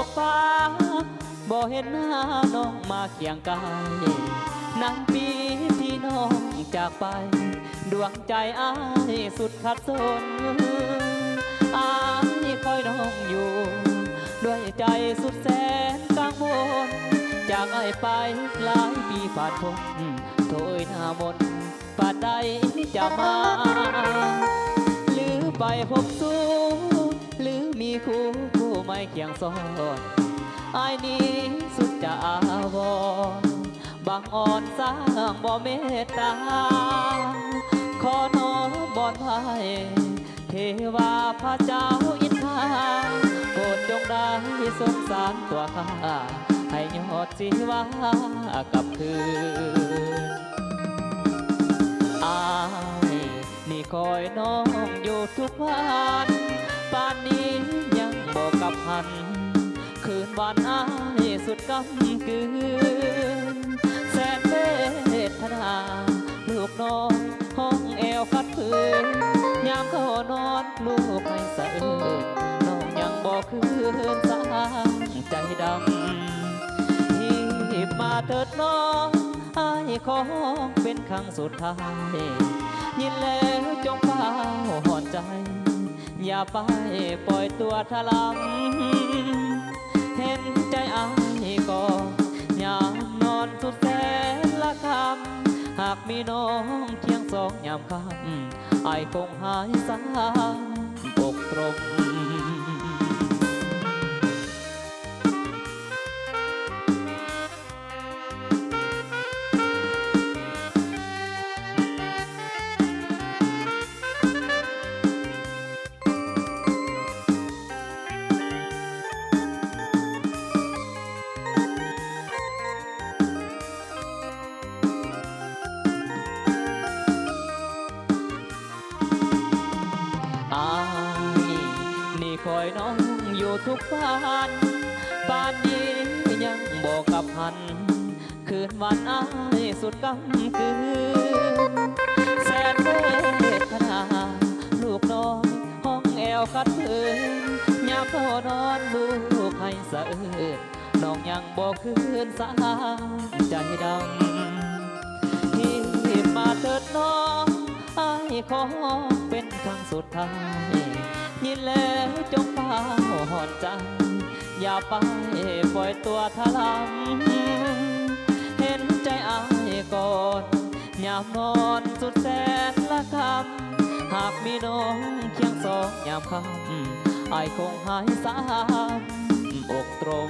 กฟ้าบ่เห็นหน้าน้องมาเคียงกายนานปีที่น้องจากไปดวงใจอ้ายสุดขัดสนอ้ายคอยน้องอยู่ด้วยใจสุดแสนกังวลจากอ้ายไปหลายปีผ่านพ้นโถยหน้ามนป่านใดจะมาหรือไปพบสู้หรือมีคู่ไม่เคียงซ้อนอายนี้สุดจะอาวรบางอ่อนสร้างบ่เมตตาขอน้อมบอนไว้เทวาพระเจ้าอินทราโปรดจงได้สงสารตัวข้าให้ยอดชีวากลับคืนอายนี่คอยน้องอยู่ทุกวันป่านนี้ยังบอกกับพันคืนวันอายสุดกำกืนแสนเวทนาลูกน้องห้องแอวคัดพื้นยามเขานอนลูกไม่สะอื้นน้องยังบอกคืนสางใจดำหีบมาเถิดน้องอายขอเป็นครั้งสุดท้ายยินแล้วจงเฝ้าหอนใจอย่าไปปล่อยตัวทะลำเห็นใจอายก็ยามนอนสุดแสนละคำหากมีน้องเคียงสองยามค่ำอายคงหายสาปกตรมนี่คอยน้องอยู่ทุกวันป่านนี้ยังบอกกับพันคืนวันอายสุดกำกืนแสนเวทนาลูกน้องห้องแอวคัดพื้นยามเขานอนลูกให้สะอื้นน้องยังบอกคืนสาใจดำที่มาเถิดน้องอายขอเป็นครั้งสุดท้ายยินแล้วจงเฝ้าหอนใจอย่าไปปล่อยตัวทะลำเห็นใจอายก่อนยามนอนสุดแสนละคำหากมีน้องเคียงสองยามค่ำอายคงหายสามอกตรง